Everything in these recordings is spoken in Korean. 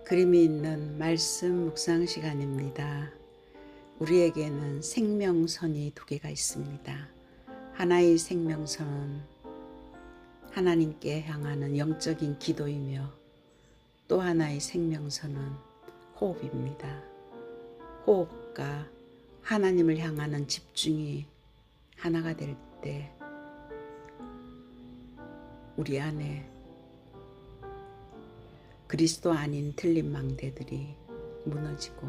그림이 있는 말씀 묵상 시간입니다. 우리에게는 생명선이 두 개가 있습니다. 하나의 생명선은 하나님께 향하는 영적인 기도이며 또 하나의 생명선은 호흡입니다. 호흡과 하나님을 향하는 집중이 하나가 될 때 우리 안에 그리스도 아닌 틀린 망대들이 무너지고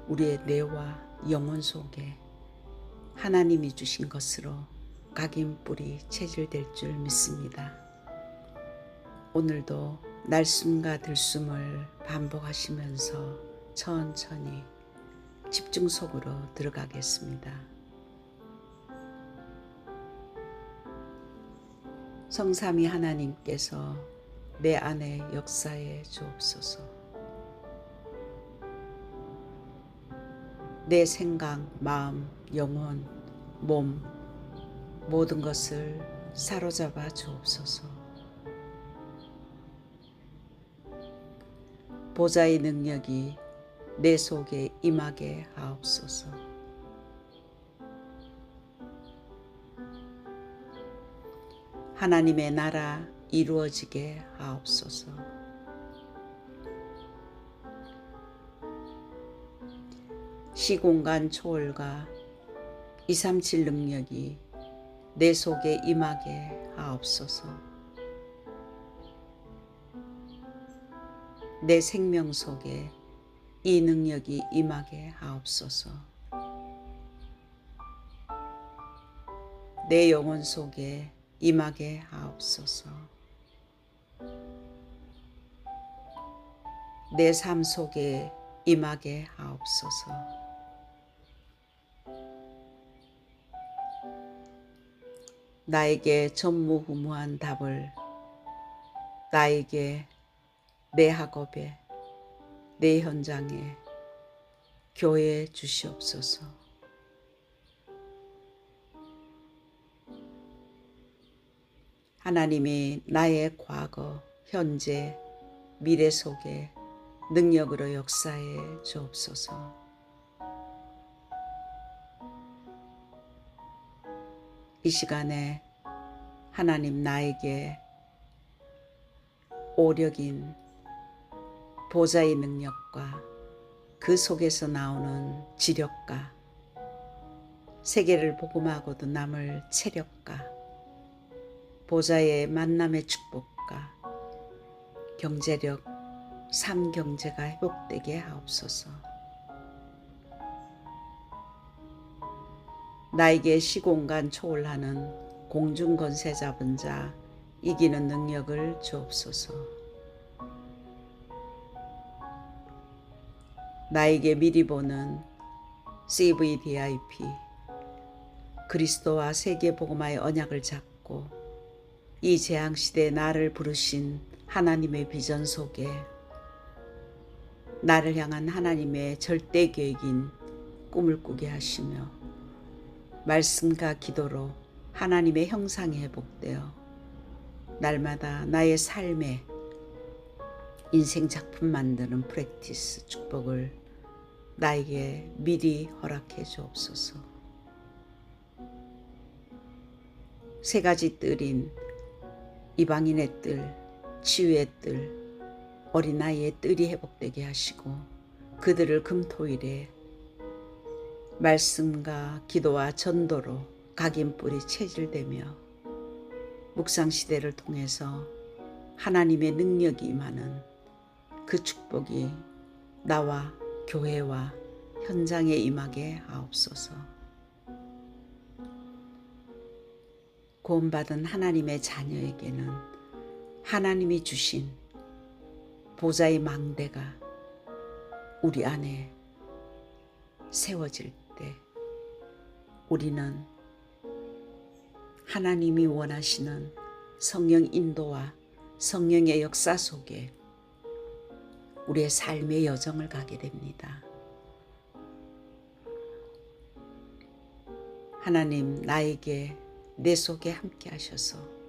우리의 뇌와 영혼 속에 하나님이 주신 것으로 각인뿔이 체질될 줄 믿습니다. 오늘도 날숨과 들숨을 반복하시면서 천천히 집중 속으로 들어가겠습니다. 성삼위 하나님께서 내 안에 역사해 주옵소서. 내 생각, 마음, 영혼, 몸 모든 것을 사로잡아 주옵소서. 보좌의 능력이 내 속에 임하게 하옵소서. 하나님의 나라 이루어지게 하옵소서. 시공간 초월과 237 능력이 내 속에 임하게 하옵소서. 내 생명 속에 이 능력이 임하게 하옵소서. 내 영혼 속에 임하게 하옵소서. 내 삶 속에 임하게 하옵소서. 나에게 전무후무한 답을 나에게 내 학업에 내 현장에 교회에 주시옵소서. 하나님이 나의 과거, 현재, 미래 속에 능력으로 역사해 주옵소서. 이 시간에 하나님 나에게 오력인 보좌의 능력과 그 속에서 나오는 지력과 세계를 복음하고도 남을 체력과 보좌의 만남의 축복과 경제력, 삶 경제가 회복되게 하옵소서. 나에게 시공간 초월하는 공중 권세 잡은 자 이기는 능력을 주옵소서. 나에게 미리 보는 CVDIP 그리스도와 세계 복음화의 언약을 잡고 이 재앙시대에 나를 부르신 하나님의 비전 속에 나를 향한 하나님의 절대 계획인 꿈을 꾸게 하시며 말씀과 기도로 하나님의 형상이 회복되어 날마다 나의 삶에 인생 작품 만드는 프랙티스 축복을 나에게 미리 허락해 주옵소서. 세 가지 뜰인 이방인의 뜰, 치유의 뜰, 어린아이의 뜰이 회복되게 하시고 그들을 금토일에 말씀과 기도와 전도로 각인뿔이 체질되며 묵상시대를 통해서 하나님의 능력이 임하는 그 축복이 나와 교회와 현장에 임하게 하옵소서. 구원받은 하나님의 자녀에게는 하나님이 주신 보좌의 망대가 우리 안에 세워질 때 우리는 하나님이 원하시는 성령 인도와 성령의 역사 속에 우리의 삶의 여정을 가게 됩니다. 하나님 나에게 내 속에 함께 하셔서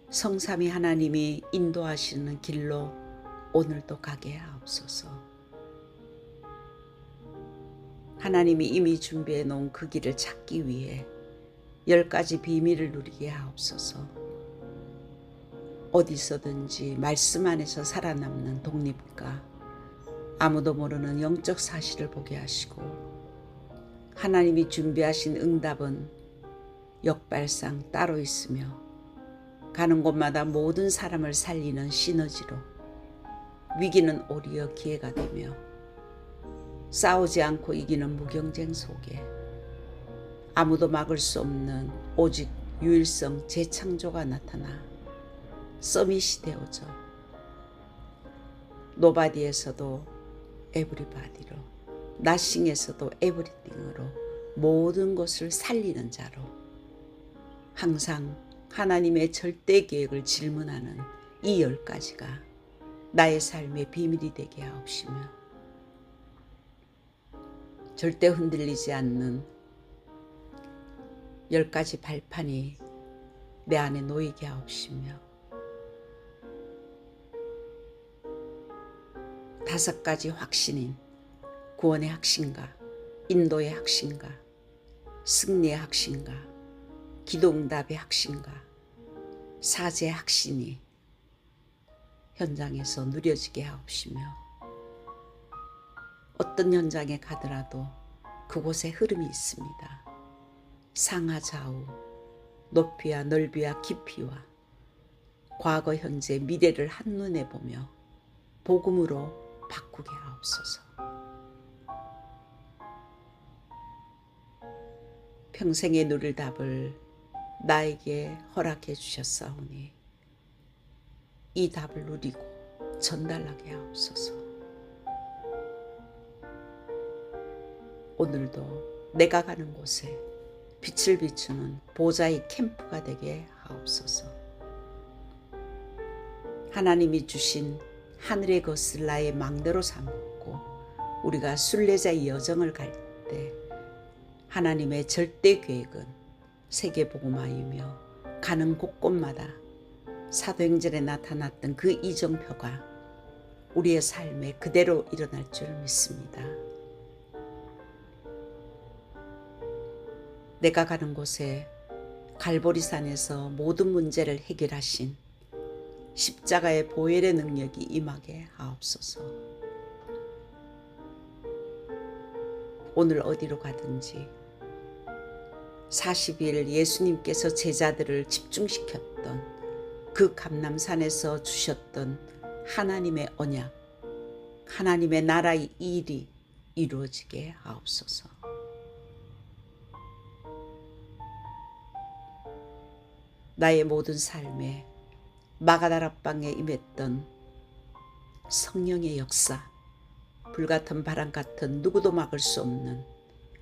성삼위 하나님이 인도하시는 길로 오늘도 가게 하옵소서. 하나님이 이미 준비해 놓은 그 길을 찾기 위해 10가지 비밀을 누리게 하옵소서. 어디서든지 말씀 안에서 살아남는 독립과 아무도 모르는 영적 사실을 보게 하시고, 하나님이 준비하신 응답은 역발상 따로 있으며 가는 곳마다 모든 사람을 살리는 시너지로 위기는 오히려 기회가 되며, 싸우지 않고 이기는 무경쟁 속에 아무도 막을 수 없는 오직 유일성 재창조가 나타나 서밋이 되어져 노바디에서도 에브리바디로, 나싱에서도 에브리띵으로 모든 것을 살리는 자로, 항상 하나님의 절대 계획을 질문하는 이 10가지가 나의 삶의 비밀이 되게 하옵시며, 절대 흔들리지 않는 10가지 발판이 내 안에 놓이게 하옵시며, 5가지 확신인 구원의 확신과 인도의 확신과 승리의 확신과 기도응답의 확신과 사제의 확신이 현장에서 누려지게 하옵시며, 어떤 현장에 가더라도 그곳에 흐름이 있습니다. 상하 좌우, 높이와 넓이와 깊이와 과거 현재 미래를 한눈에 보며 복음으로 바꾸게 하옵소서. 평생에 누릴 답을 나에게 허락해 주셨사오니 이 답을 누리고 전달하게 하옵소서. 오늘도 내가 가는 곳에 빛을 비추는 보좌의 캠프가 되게 하옵소서. 하나님이 주신 하늘의 것을 나의 망대로 삼고 우리가 순례자의 여정을 갈 때 하나님의 절대 계획은 세계복음화이며, 가는 곳곳마다 사도행전에 나타났던 그 이정표가 우리의 삶에 그대로 일어날 줄 믿습니다. 내가 가는 곳에 갈보리산에서 모든 문제를 해결하신 십자가의 보혈의 능력이 임하게 하옵소서. 오늘 어디로 가든지 40일 예수님께서 제자들을 집중시켰던 그 감람산에서 주셨던 하나님의 언약, 하나님의 나라의 일이 이루어지게 하옵소서. 나의 모든 삶에 마가다락방에 임했던 성령의 역사, 불같은 바람 같은 누구도 막을 수 없는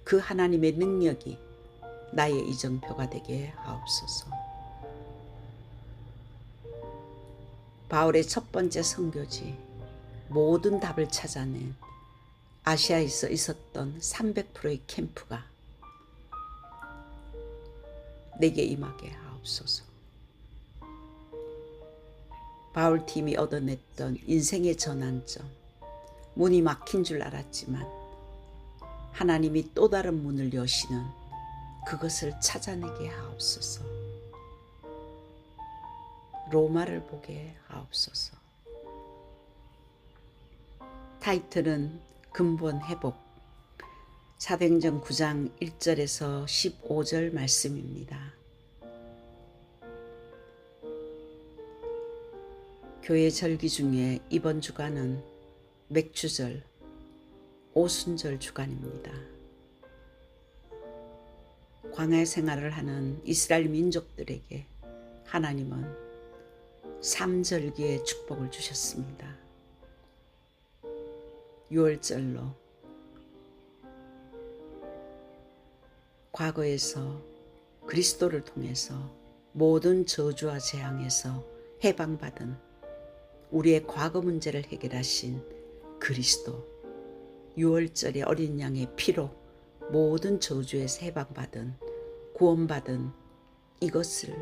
그 하나님의 능력이 나의 이정표가 되게 하옵소서. 바울의 첫 번째 선교지, 모든 답을 찾아낸 아시아에서 있었던 300%의 캠프가 내게 임하게 하옵소서. 바울팀이 얻어냈던 인생의 전환점, 문이 막힌 줄 알았지만 하나님이 또 다른 문을 여시는 그것을 찾아내게 하옵소서. 로마를 보게 하옵소서. 타이틀은 근본 회복, 사도행전 9장 1절에서 15절 말씀입니다. 교회 절기 중에 이번 주간은 맥주절, 오순절 주간입니다. 광야 생활을 하는 이스라엘 민족들에게 하나님은 삼절기의 축복을 주셨습니다. 6월절로 과거에서 그리스도를 통해서 모든 저주와 재앙에서 해방받은 우리의 과거 문제를 해결하신 그리스도, 6월절의 어린 양의 피로 모든 저주에서 해방받은, 구원받은 이것을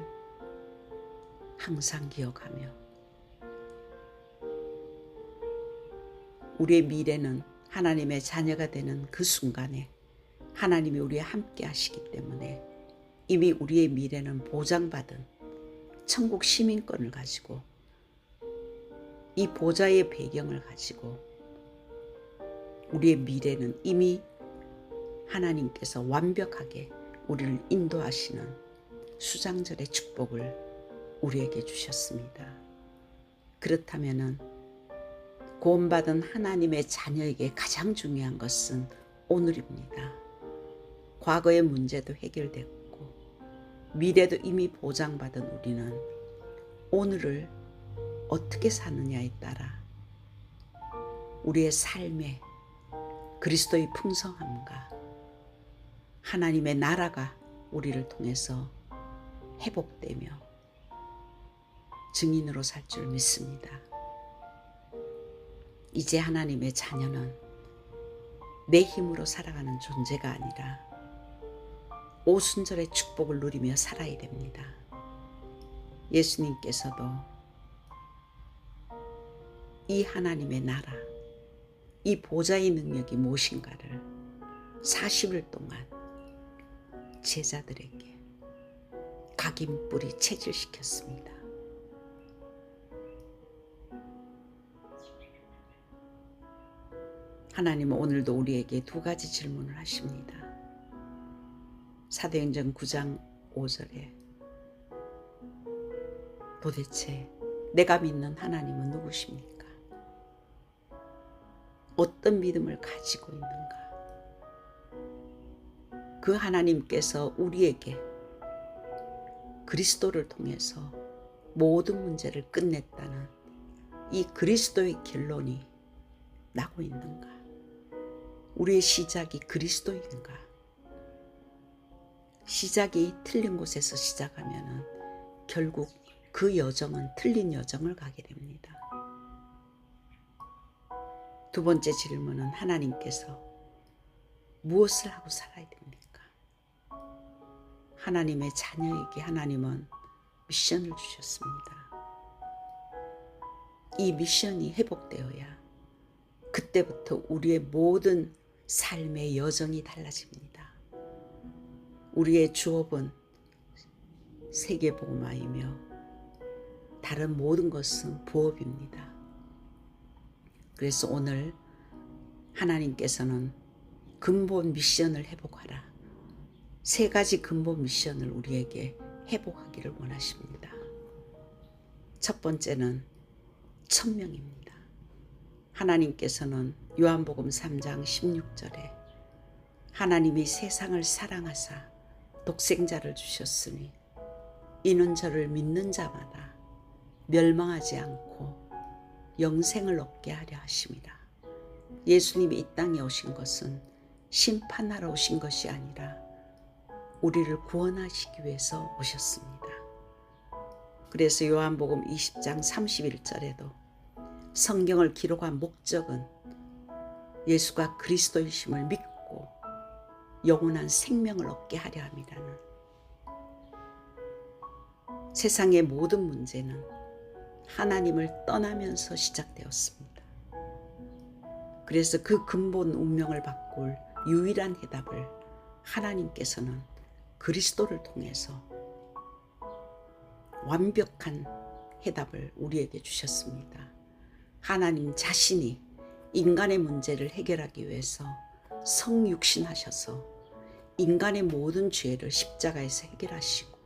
항상 기억하며 우리의 미래는 하나님의 자녀가 되는 그 순간에 하나님이 우리와 함께 하시기 때문에 이미 우리의 미래는 보장받은 천국 시민권을 가지고 이 보좌의 배경을 가지고 우리의 미래는 이미 하나님께서 완벽하게 우리를 인도하시는 수장절의 축복을 우리에게 주셨습니다. 그렇다면 구원받은 하나님의 자녀에게 가장 중요한 것은 오늘입니다. 과거의 문제도 해결됐고 미래도 이미 보장받은 우리는 오늘을 어떻게 사느냐에 따라 우리의 삶에 그리스도의 풍성함과 하나님의 나라가 우리를 통해서 회복되며 증인으로 살 줄 믿습니다. 이제 하나님의 자녀는 내 힘으로 살아가는 존재가 아니라 오순절의 축복을 누리며 살아야 됩니다. 예수님께서도 이 하나님의 나라, 이 보좌의 능력이 무엇인가를 40일 동안 제자들에게 각인뿌리 체질시켰습니다. 하나님은 오늘도 우리에게 두 가지 질문을 하십니다. 사도행전 9장 5절에 도대체 내가 믿는 하나님은 누구십니까? 어떤 믿음을 가지고 있는가? 그 하나님께서 우리에게 그리스도를 통해서 모든 문제를 끝냈다는 이 그리스도의 결론이 나고 있는가? 우리의 시작이 그리스도인가? 시작이 틀린 곳에서 시작하면 결국 그 여정은 틀린 여정을 가게 됩니다. 두 번째 질문은 하나님께서 무엇을 하고 살아야 됩니까? 하나님의 자녀에게 하나님은 미션을 주셨습니다. 이 미션이 회복되어야 그때부터 우리의 모든 삶의 여정이 달라집니다. 우리의 주업은 세계복음화이며 다른 모든 것은 부업입니다. 그래서 오늘 하나님께서는 근본 미션을 회복하라. 세 가지 근본 미션을 우리에게 회복하기를 원하십니다. 첫 번째는 천명입니다. 하나님께서는 요한복음 3장 16절에 하나님이 세상을 사랑하사 독생자를 주셨으니 이는 저를 믿는 자마다 멸망하지 않고 영생을 얻게 하려 하심이라. 예수님이 이 땅에 오신 것은 심판하러 오신 것이 아니라 우리를 구원하시기 위해서 오셨습니다. 그래서 요한복음 20장 31절에도 성경을 기록한 목적은 예수가 그리스도이심을 믿고 영원한 생명을 얻게 하려 함이라는, 세상의 모든 문제는 하나님을 떠나면서 시작되었습니다. 그래서 그 근본 운명을 바꿀 유일한 해답을 하나님께서는 그리스도를 통해서 완벽한 해답을 우리에게 주셨습니다. 하나님 자신이 인간의 문제를 해결하기 위해서 성육신하셔서 인간의 모든 죄를 십자가에서 해결하시고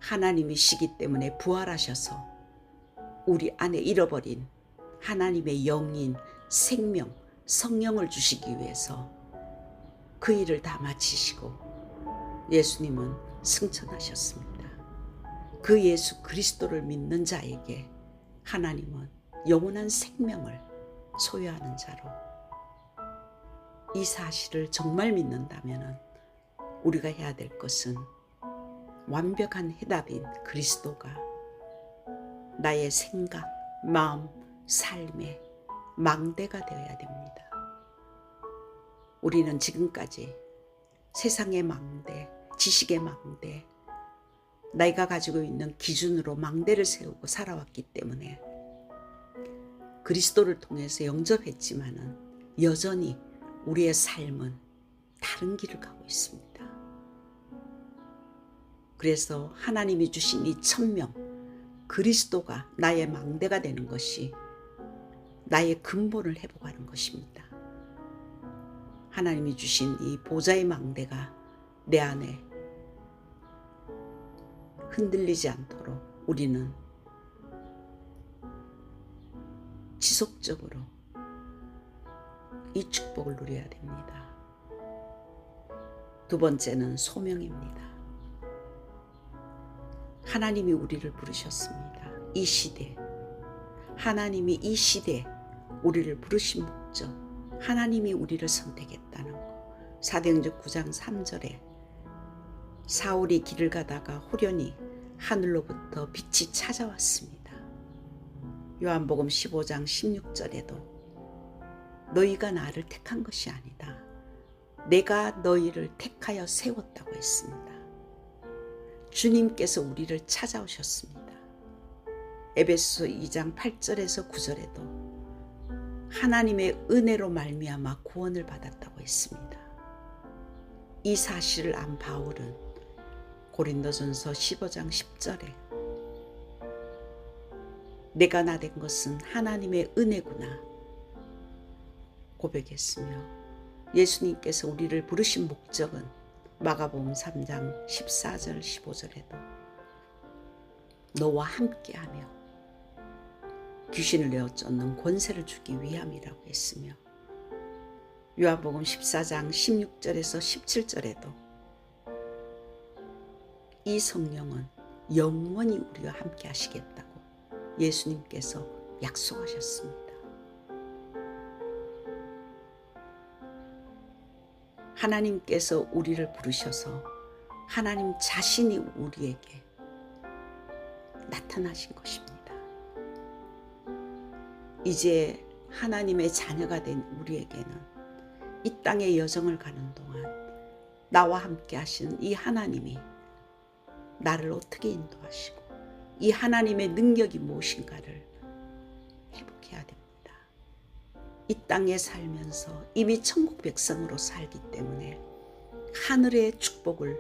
하나님이시기 때문에 부활하셔서 우리 안에 잃어버린 하나님의 영인 생명 성령을 주시기 위해서 그 일을 다 마치시고 예수님은 승천하셨습니다. 그 예수 그리스도를 믿는 자에게 하나님은 영원한 생명을 소유하는 자로, 이 사실을 정말 믿는다면 우리가 해야 될 것은 완벽한 해답인 그리스도가 나의 생각, 마음, 삶의 망대가 되어야 됩니다. 우리는 지금까지 세상의 망대, 지식의 망대, 내가 가지고 있는 기준으로 망대를 세우고 살아왔기 때문에 그리스도를 통해서 영접했지만은 여전히 우리의 삶은 다른 길을 가고 있습니다. 그래서 하나님이 주신 이 천명, 그리스도가 나의 망대가 되는 것이 나의 근본을 회복하는 것입니다. 하나님이 주신 이 보좌의 망대가 내 안에 흔들리지 않도록 우리는 지속적으로 이 축복을 누려야 됩니다. 두 번째는 소명입니다. 하나님이 우리를 부르셨습니다. 이 시대, 하나님이 이 시대에 우리를 부르신 목적, 하나님이 우리를 선택했다는 거. 사도행전 9장 3절에 사울이 길을 가다가 호련히 하늘로부터 빛이 찾아왔습니다. 요한복음 15장 16절에도 너희가 나를 택한 것이 아니다. 내가 너희를 택하여 세웠다고 했습니다. 주님께서 우리를 찾아오셨습니다. 에베소서 2장 8절에서 9절에도 하나님의 은혜로 말미암아 구원을 받았다고 했습니다. 이 사실을 안 바울은 고린도전서 15장 10절에 내가 나 된 것은 하나님의 은혜구나 고백했으며, 예수님께서 우리를 부르신 목적은 마가복음 3장 14절 15절에도 너와 함께하며 귀신을 내어 쫓는 권세를 주기 위함이라고 했으며, 요한복음 14장 16절에서 17절에도 이 성령은 영원히 우리와 함께 하시겠다고 예수님께서 약속하셨습니다. 하나님께서 우리를 부르셔서 하나님 자신이 우리에게 나타나신 것입니다. 이제 하나님의 자녀가 된 우리에게는 이 땅의 여정을 가는 동안 나와 함께 하시는 이 하나님이 나를 어떻게 인도하시고 이 하나님의 능력이 무엇인가를 회복해야 됩니다. 이 땅에 살면서 이미 천국 백성으로 살기 때문에 하늘의 축복을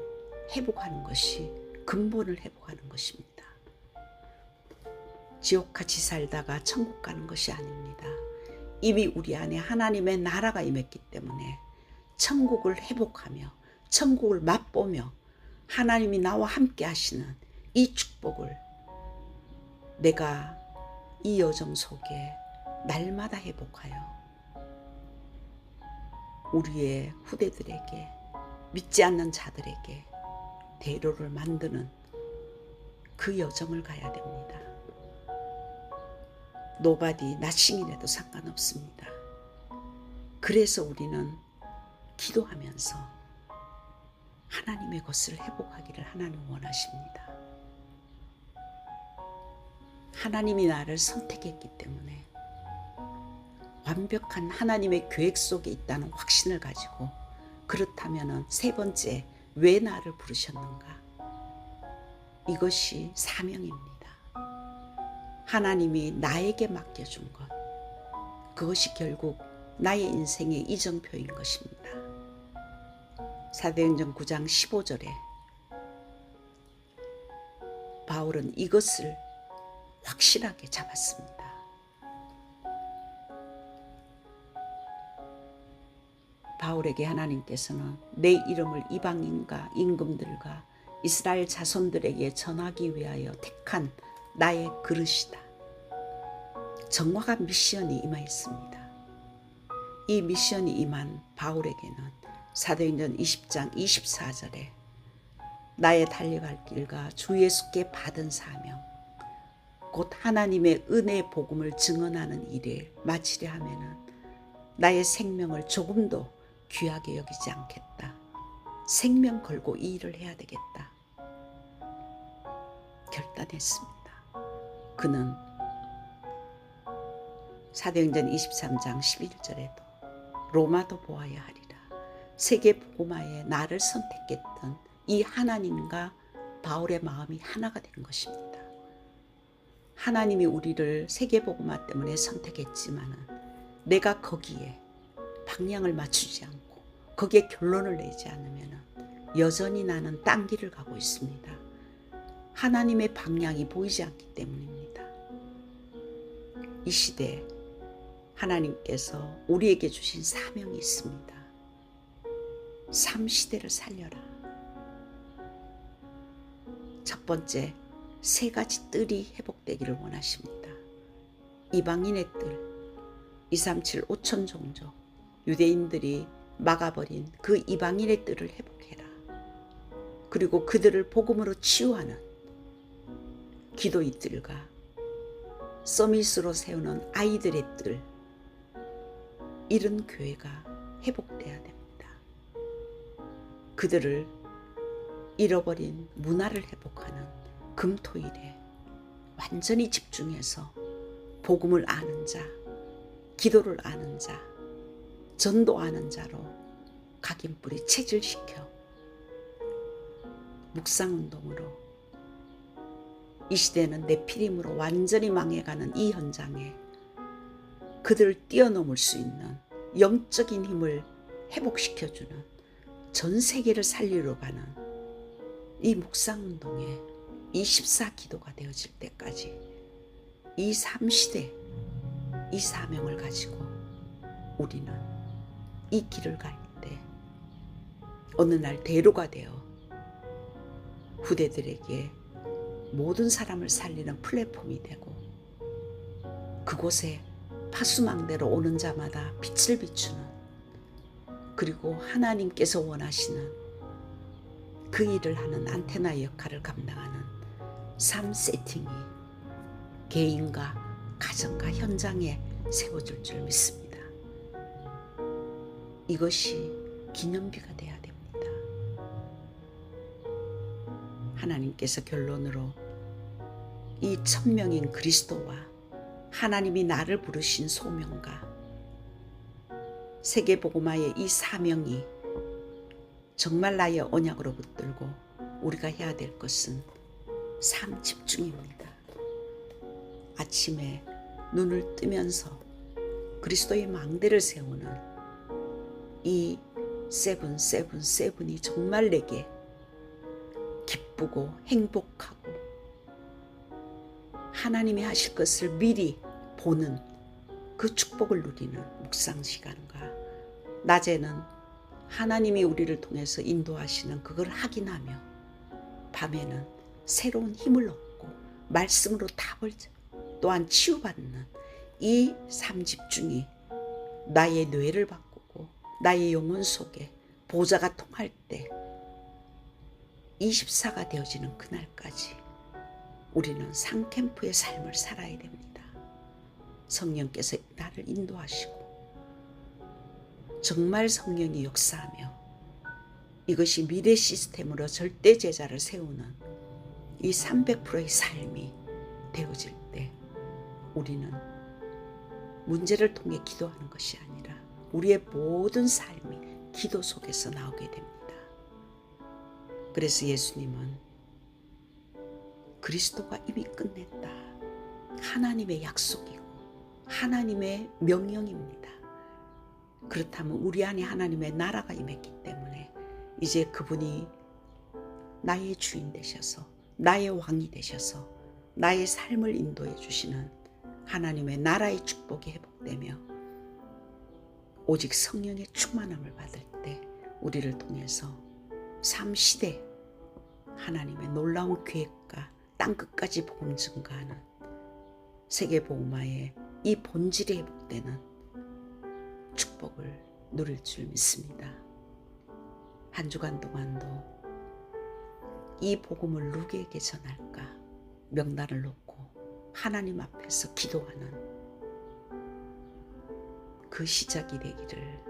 회복하는 것이 근본을 회복하는 것입니다. 지옥같이 살다가 천국 가는 것이 아닙니다. 이미 우리 안에 하나님의 나라가 임했기 때문에 천국을 회복하며 천국을 맛보며 하나님이 나와 함께 하시는 이 축복을 내가 이 여정 속에 날마다 회복하여 우리의 후대들에게, 믿지 않는 자들에게 대로를 만드는 그 여정을 가야 됩니다. 노바디 나싱이라도 상관없습니다. 그래서 우리는 기도하면서 하나님의 것을 회복하기를 하나님 원하십니다. 하나님이 나를 선택했기 때문에 완벽한 하나님의 계획 속에 있다는 확신을 가지고, 그렇다면 세 번째, 왜 나를 부르셨는가? 이것이 사명입니다. 하나님이 나에게 맡겨준 것, 그것이 결국 나의 인생의 이정표인 것입니다. 사도행전 9장 15절에 바울은 이것을 확실하게 잡았습니다. 바울에게 하나님께서는 내 이름을 이방인과 임금들과 이스라엘 자손들에게 전하기 위하여 택한 나의 그릇이다. 정확한 미션이 임하였습니다. 이 미션이 임한 바울에게는 사도행전 20장 24절에 나의 달려갈 길과 주 예수께 받은 사명, 곧 하나님의 은혜의 복음을 증언하는 일을 마치려 하면은 나의 생명을 조금도 귀하게 여기지 않겠다. 생명 걸고 이 일을 해야 되겠다. 결단했습니다. 그는 사도행전 23장 11절에도 로마도 보아야 하리라. 세계 복음화에 나를 선택했던 이 하나님과 바울의 마음이 하나가 된 것입니다. 하나님이 우리를 세계복음화 때문에 선택했지만은 내가 거기에 방향을 맞추지 않고 거기에 결론을 내지 않으면 여전히 나는 딴 길을 가고 있습니다. 하나님의 방향이 보이지 않기 때문입니다. 이 시대에 하나님께서 우리에게 주신 사명이 있습니다. 삶 시대를 살려라. 첫 번째, 세 가지 뜰이 회복되기를 원하십니다. 이방인의 뜰, 237 5천 종족, 유대인들이 막아버린 그 이방인의 뜰을 회복해라. 그리고 그들을 복음으로 치유하는 기도의 뜰과 서밋으로 세우는 아이들의 뜰, 이런 교회가 회복돼야 됩니다. 그들을 잃어버린 문화를 회복하는 금토일에 완전히 집중해서 복음을 아는 자, 기도를 아는 자, 전도하는 자로 각인뿌리 체질시켜 묵상운동으로 이 시대는 네피림으로 완전히 망해가는 이 현장에 그들을 뛰어넘을 수 있는 영적인 힘을 회복시켜주는, 전 세계를 살리러 가는 이 묵상운동에 24 기도가 되어질 때까지 이 삶시대, 이 사명을 가지고 우리는 이 길을 갈 때 어느 날 대로가 되어 후대들에게 모든 사람을 살리는 플랫폼이 되고, 그곳에 파수망대로 오는 자마다 빛을 비추는, 그리고 하나님께서 원하시는 그 일을 하는 안테나 역할을 감당하는 삶 세팅이 개인과 가정과 현장에 세워질 줄 믿습니다. 이것이 기념비가 되어야 됩니다. 하나님께서 결론으로 이 천명인 그리스도와 하나님이 나를 부르신 소명과 세계복음화의 이 사명이 정말 나의 언약으로 붙들고 우리가 해야 될 것은 삶 집중입니다. 아침에 눈을 뜨면서 그리스도의 망대를 세우는 이 세븐이 정말 내게 기쁘고 행복하고 하나님이 하실 것을 미리 보는 그 축복을 누리는 묵상 시간과, 낮에는 하나님이 우리를 통해서 인도하시는 그걸 확인하며, 밤에는 새로운 힘을 얻고 말씀으로 답을 또한 치유받는 이 삶 집중이 나의 뇌를 바꾸고 나의 영혼 속에 보좌가 통할 때 24가 되어지는 그날까지 우리는 상캠프의 삶을 살아야 됩니다. 성령께서 나를 인도하시고 정말 성령이 역사하며 이것이 미래 시스템으로 절대 제자를 세우는 이 300%의 삶이 되어질 때 우리는 문제를 통해 기도하는 것이 아니라 우리의 모든 삶이 기도 속에서 나오게 됩니다. 그래서 예수님은 그리스도가 이미 끝냈다, 하나님의 약속이고 하나님의 명령입니다. 그렇다면 우리 안에 하나님의 나라가 임했기 때문에 이제 그분이 나의 주인 되셔서 나의 왕이 되셔서 나의 삶을 인도해 주시는 하나님의 나라의 축복이 회복되며 오직 성령의 충만함을 받을 때 우리를 통해서 삶 시대 하나님의 놀라운 계획과 땅끝까지 복음 증가하는 세계복음화의 이 본질이 회복되는 축복을 누릴 줄 믿습니다. 한 주간 동안도 이 복음을 누구에게 전할까 명단을 놓고 하나님 앞에서 기도하는 그 시작이 되기를